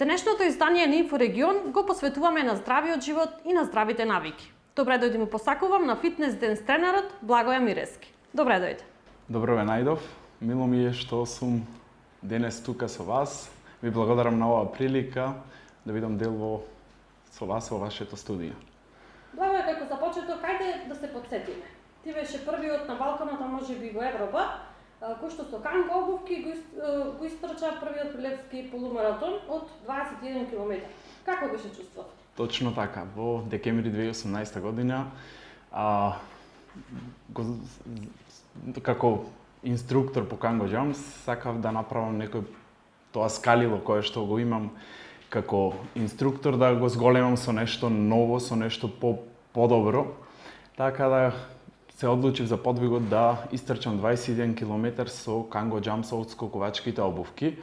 Денешното издание на Инфорегион го посветуваме на здравиот живот и на здравите навики. Добре дојди му посакувам на фитнес ден с тренерот Благоја Мирески. Добре дојде. Добро ве најдов. Мило ми е што сум денес тука со вас. Ви благодарам на оваа прилика да бидам дел со вас во вашето студио. Благоја, како започето, кајде да се подсетиме? Ти беше првиот на Балканот, а можеби во Европа, кој што со канго обувки го истрча првиот прилепски полумаратон од 21 км. Како беше чувството? Точно така. Во декември 2018 година како инструктор по канго джамп сакав да направам некој тоа скалило кое што го имам како инструктор, да го зголемам со нешто ново, со нешто подобро. Така да се одлучив за подвигот да истрчам 21 км со канго джамп со отскокувачките обувки.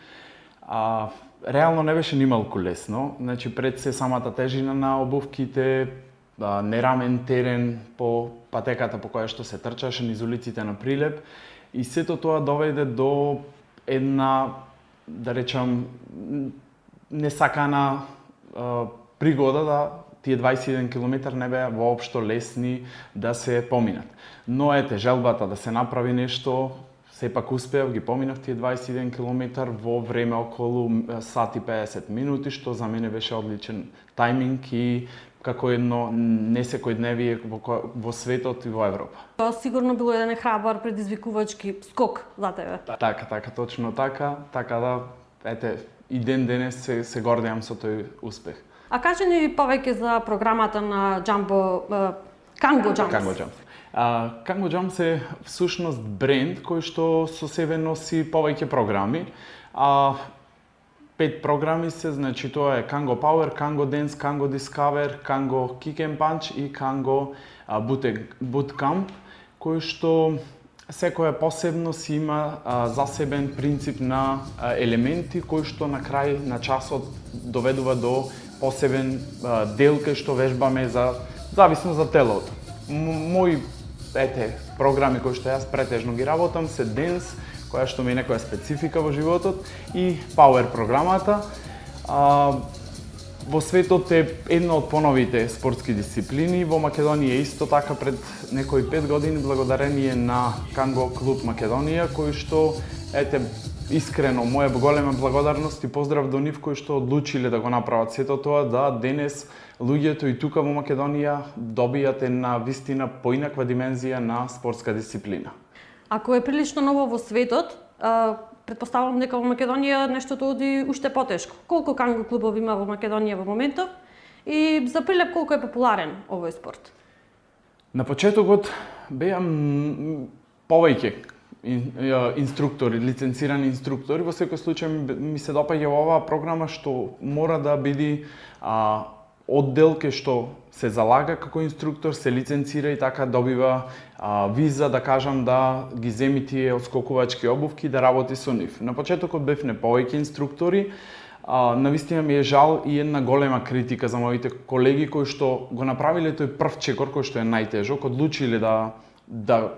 Реално не беше нималку лесно, значи пред се самата тежина на обувките, нерамен терен по патеката по која што се трчаше низ улиците на Прилеп и сето тоа доведе до една, да речам, несакана пригода да тие 21 км не беа воопшто лесни да се поминат. Но ете, желбата да се направи нешто, сепак успеав, ги поминав тие 21 км во време околу сат и 50 минути, што за мене беше одличен тајминг и како едно несекојдневие во светот и во Европа. Тоа сигурно било еден храбар предизвикувачки скок за тебе. Така, точно така. Така да, ете, и ден денес се гордеам со тој успех. А кажи ни повеќе за програмата на Канго Джамп. Канго Джамп е всушност бренд кој што со себе носи повеќе програми. 5 програми се, значи тоа е Канго Power, Канго Dance, Канго Discover, Канго Kick and Punch и Канго Bootcamp, кој што секоја посебно си има засебен принцип на елементи кои што на крај на часот доведува до посебен дел кај што вежбаме зависно за телото. Мои програми кои што јас претежно ги работам се Dance, која што ми е некоја специфика во животот, и Power програмата. Во светот е една од поновите спортски дисциплини. Во Македонија исто така пред некои 5 години благодарение на Канго клуб Македонија, кој што, искрено, моја голема благодарност и поздрав до нив кои што одлучиле да го направат сето тоа, да денес луѓето и тука во Македонија добијат една вистина поинаква димензија на спортска дисциплина. Ако е прилично ново во светот, претпоставувам дека во Македонија нештото оди уште потешко. Колку канго клубови има во Македонија во моментов и за Прилеп колку е популарен овој спорт? На почетокот беа повеќе инструктори, лиценцирани инструктори. Во секој случај ми се допаѓа оваа програма што мора да биде оддел кај што се залага како инструктор, се лиценцира и така добива виза, да кажам, да ги земи тие отскокувачки обувки и да работи со нив. На почетокот бевме повеќе инструктори. Навистина ми е жал и една голема критика за моите колеги кои што го направиле тој прв чекор кој што е најтежок, одлучиле да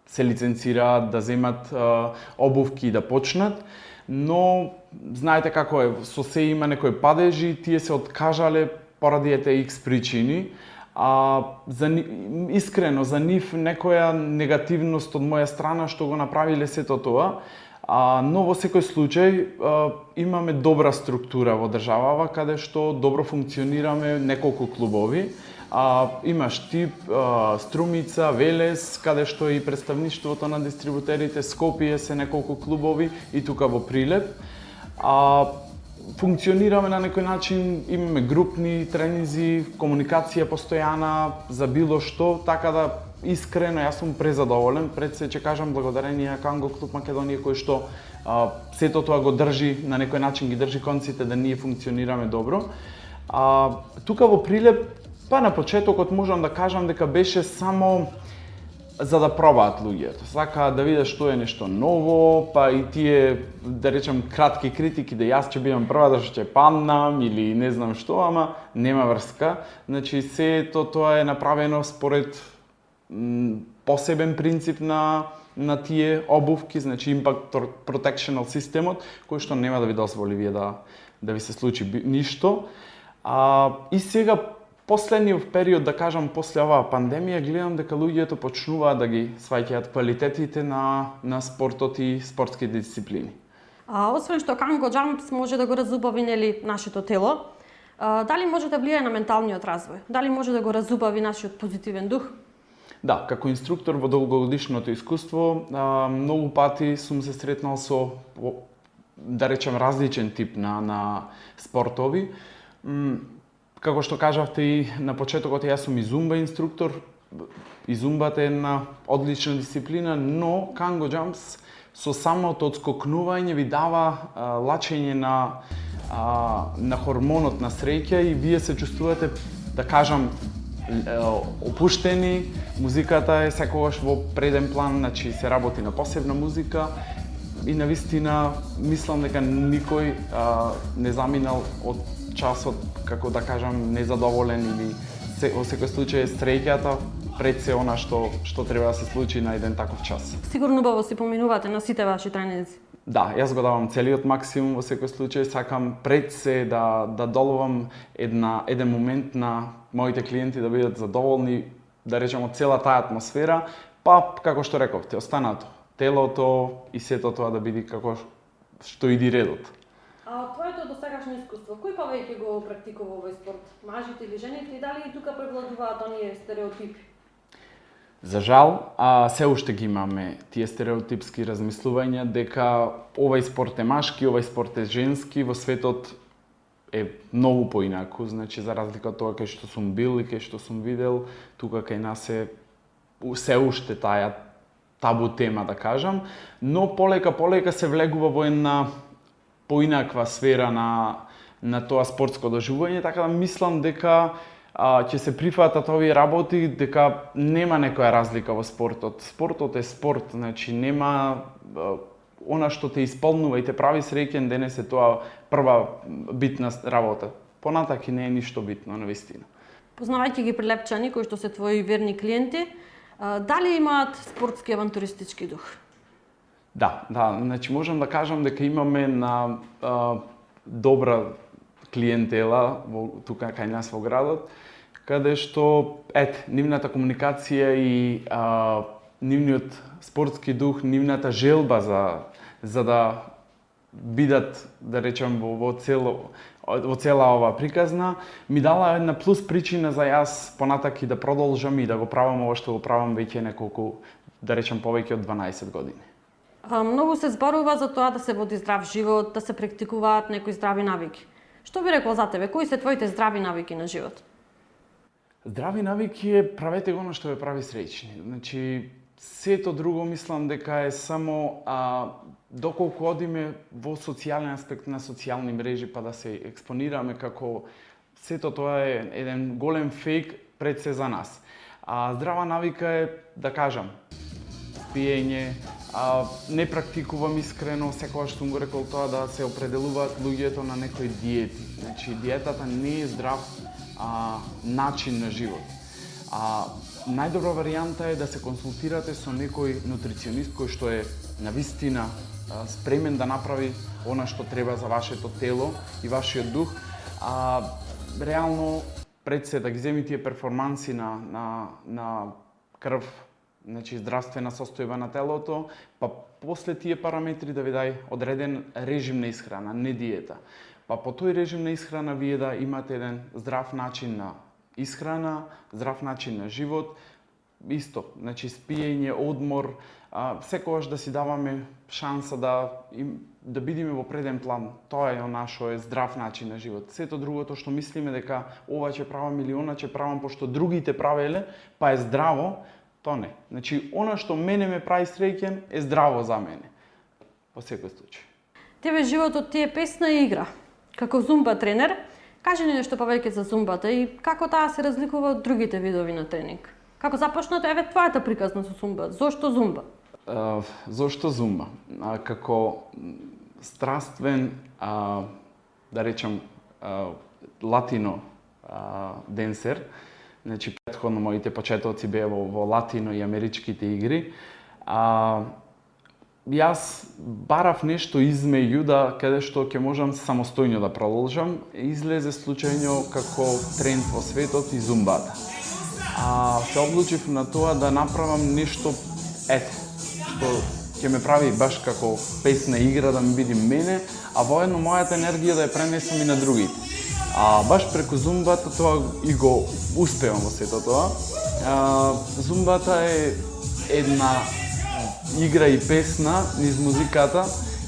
се лиценцираат, да земат обувки и да почнат, но знаете како е, со се има некои падежи, тие се откажале поради X причини. Искрено, за нив некоја негативност од моја страна што го направиле сето тоа, но во секој случај имаме добра структура во државава каде што добро функционираме неколку клубови. Имаш ТИП, Струмица, Велес, каде што и представништвото на дистрибутерите, Скопје се неколку клубови и тука во Прилеп. Функционираме на некој начин, имаме групни тренинзи, комуникација постојана за било што, така да искрено јас сум презадоволен, пред се ќе кажам благодарение на Канго клуб Македонија кој што сето тоа го држи, на некој начин ги држи конците да ние функционираме добро. Тука во Прилеп, на почетокот можам да кажам дека беше само за да пробаат луѓето. Сакаат да видат што е нешто ново, па и тие, да речем, кратки критики да јас ќе бидам прва, да ќе паднам или не знам што, ама нема врска. Значи сето тоа е направено според посебен принцип на тие обувки, значи Impact Protectional системот, кој што нема да ви дозволи вие да да ви се случи ништо. И сега последниот период, да кажам, после оваа пандемија, гледам дека луѓето почнуваат да ги сваќаат квалитетите на спортот и спортски дисциплини. Освен што Канго Jumps може да го разубави нели нашето тело, дали може да влијае на менталниот развој? Дали може да го разубави нашиот позитивен дух? Да, како инструктор во долгогодишното искуство, многу пати сум се сретнал со, да речем, различен тип на спортови. Како што кажавте и на почетокот, јас сум и зумба инструктор. И зумбата е една одлична дисциплина, но Канго Jumps со самото одскокнување ви дава лачење на хормонот на среќа и вие се чувствувате, да кажам, опуштени. Музиката е секогаш во преден план, значи се работи на посебна музика и навистина мислам дека никој не заминал од часот, како да кажам, незадоволен или во секој случај среќата пред се она што треба да се случи на еден таков час. Сигурно убаво си поминувате на сите ваши тренинзи. Да, јас го давам целиот максимум во секој случај, сакам пред се да доловам еден момент на моите клиенти да бидат задоволни, да речем, од цела таа атмосфера, па како што рековте, останато, телото и сето тоа да биде како што иди редот. Твоето досегашно искуство, кој повеќе го практикува овој спорт? Мажите или жените и дали и тука превладуваат оние стереотипи? За жал, се уште ги имаме тие стереотипски размислувања дека овој спорт е машки, овој спорт е женски, во светот е многу поинаку, значи за разлика од тоа кај што сум бил и кај што сум видел, тука кај нас е се уште таа табу тема, да кажам, но полека се влегува во една поинаква сфера на тоа спортско доживување, така да мислам дека ќе се прифатат овие работи, дека нема некоја разлика во спортот. Спортот е спорт, значи нема она што те исполнува и те прави среќен, денес е тоа прва битна работа. Понатаки не е ништо битно, навистина. Познавајќи ги Прилепчани, кои што се твои верни клиенти, дали имаат спортски авантуристички дух? Да, значи можам да кажам дека имаме на добра клиентела тука кај нас во градот, каде што нивната комуникација и нивниот спортски дух, нивната желба за да бидат, да речем, во цела ова приказна, ми дала една плюс причина за јас понатаки да продолжам и да го правам ова што го правам веќе неколку, да речем, повеќе од 12 години. Многу се зборува за тоа да се води здрав живот, да се практикуваат некои здрави навики. Што би рекол за тебе? Кои се твоите здрави навики на живот? Здрави навики е правете го што ве прави среќни. Значи, сето друго мислам дека е само доколку одиме во социјален аспект на социјални мрежи па да се експонираме како сето тоа е еден голем фейк пред се за нас. Здрава навика е, да кажам, пиење, не практикувам искрено, секогаш сум го рекол тоа да се определуваат луѓето на некои диети. Значи, диетата не е здрав начин на живот. Најдобра варијанта е да се консултирате со некој нутриционист кој што е навистина спремен да направи она што треба за вашето тело и вашиот дух. Реално пред се да ги земи тие перформанси на крв, значи здравствена состојба на телото, па после тие параметри да ви дај одреден режим на исхрана, не диета. Па по тој режим на исхрана вие да имате еден здрав начин на исхрана, здрав начин на живот, исто, значи спиење, одмор, секогаш да си даваме шанса да бидеме во преден план. Тоа е нашо здрав начин на живот. Сето другото што мислиме дека ова ќе правам или она ќе правам пошто другите правеле, па е здраво, тоа не. Значи, она што мене ме прави среќен е здраво за мене. Во секој случај. Тебе животот ти е песна и игра. Како зумба тренер, кажи ни нешто повеќе за зумбата и како таа се разликува од другите видови на тренинг. Како започна твојата приказна со зумба? Зошто зумба? Зошто зумба? Како страствен, да речем, латино денсер, значи претходно моите почетоци беа во латино и америчките игри, Јас барав нешто измеѓу да каде што ќе можам самостојно да продолжам. Излезе случајно како тренд во светот и зумбата. Се одлучив на тоа да направам нешто што ќе ме прави баш како песна игра да ми биде мене, а воедно мојата енергија да ја пренесам и на другите. Баш преку зумбата тоа и го успевам во сето тоа. Зумбата е една игра и песна низ музиката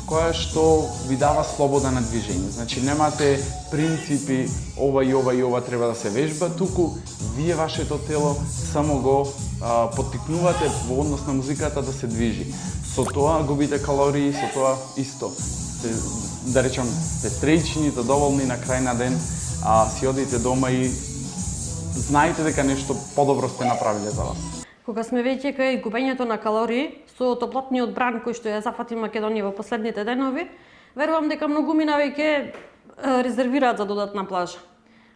која што ви дава слобода на движење. Значи немате принципи ова и ова и ова треба да се вежба, туку вие вашето тело само го поттикнувате во однос на музиката да се движи. Со тоа губите калории, со тоа исто. Да речам, сте среќни, задоволни на крај на ден, си одите дома и знаете дека нешто подобро сте направиле за вас. Кога сме веќе кај губењето на калории, со топлотниот бран кој што ја зафати Македонија во последните денови, верувам дека многумина веќе резервираат за додатна плажа.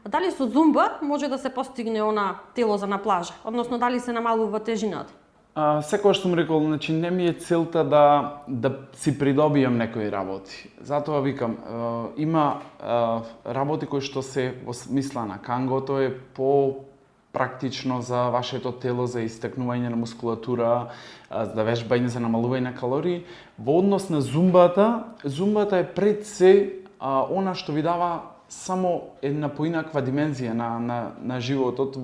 А дали со зумба може да се постигне она тело за на плажа? Односно, дали се намалува тежината? Секогаш сум рекол, значи не ми е целта да си придобијам некои работи. Затоа викам, има работи кои што се во смисла на кангото е практично за вашето тело, за истекнување на мускулатура, за вежбање, за намалување на калории. Во однос на зумбата е пред се она што ви дава само една поинаква димензија на животот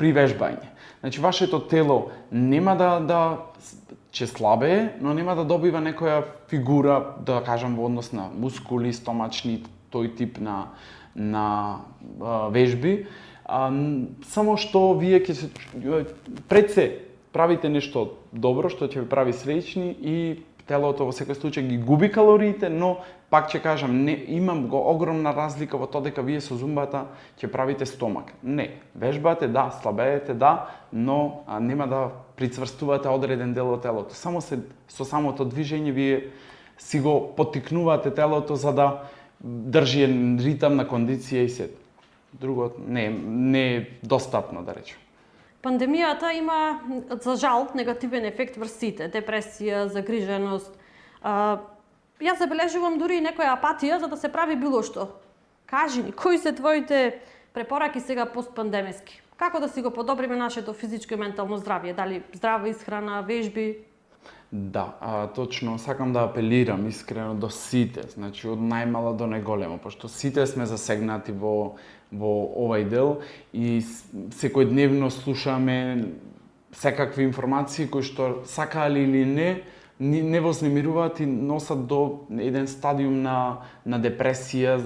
при вежбање. Значи, вашето тело нема да ќе слабее, но нема да добива некоја фигура, да кажам, во однос на мускули, стомачни, тој тип на вежби. Само што вие пред се правите нешто добро што ќе ви прави среќни и телото во секој случај ги губи калориите, но пак ќе кажам, имам огромна разлика во тоа дека вие со зумбата ќе правите стомак. Не, вежбате, да, слабеете, да, но нема да прицврстувате одреден дел од телото. Само со самото движење вие си го поттикнувате телото за да држи ритам на кондиција и се. Друго не е достапно, да речем. Пандемијата има, за жал, негативен ефект врз сите. Депресија, загриженост. Јас забележувам дури и некоја апатија за да се прави било што. Кажи ни, кои се твоите препораки сега постпандемиски? Како да си го подобриме нашето физичко и ментално здравје? Дали здрава исхрана, вежби? Да, точно, сакам да апелирам искрено до сите, значи од најмала до најголемо, пошто сите сме засегнати во овај дел и секојдневно слушаме секакви информации кои што сакаали или не вознемируваат и носат до еден стадиум на депресија,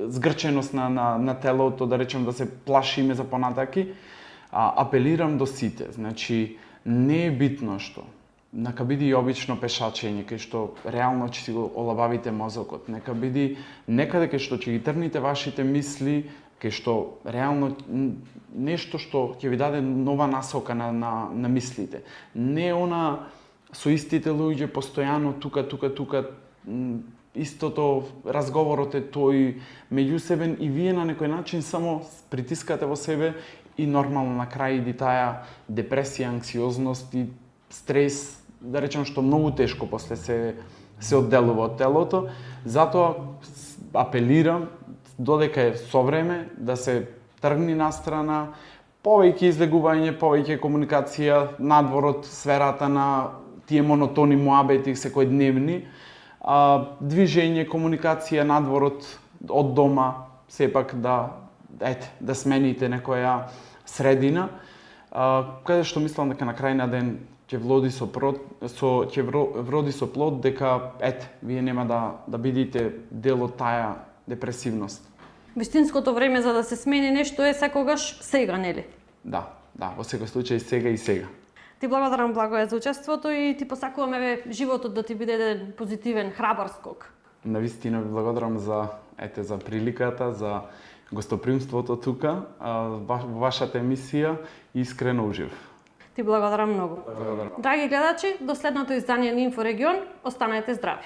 згрченост на телото, да речем да се плашиме за понатаки. Апелирам до сите, значи не е битно што. Нека биде и обично пешачење, кај што реално ќе си го олабавите мозокот. Нека биде некаде кај што ќе ги тргнете вашите мисли, кај што реално нешто што ќе ви даде нова насока на мислите. Не она со истите луѓе постојано тука, истото разговорот е тој меѓусебен и вие на некој начин само притискате во себе и нормално на крај иди таа депресија, анксиозност и стрес, да речем што многу тешко после се одделува од телото. Затоа апелирам додека е со време да се тргни настрана, повеќе излегување, повеќе комуникација надвор од сферата на тие монотони муабети секојдневни, движење, комуникација надвор од дома, сепак да смените некоја средина, каде што мислам дека на крај на ден ќе вроди со плод дека вие нема да бидите дел од таа депресивност. Вистинското време за да се смени нешто е секогаш сега, нели? Да, во секој случај сега и сега. Ти благодарам Благое за учеството и ти посакуваме животот да ти биде еден позитивен, храбар скок. Навистина ви благодарам за приликата, за гостопримството тука, во вашата емисија, искрено ужив. Ти благодарам многу. Благодарам. Драги гледачи, до следното издание на Инфорегион, останете здрави.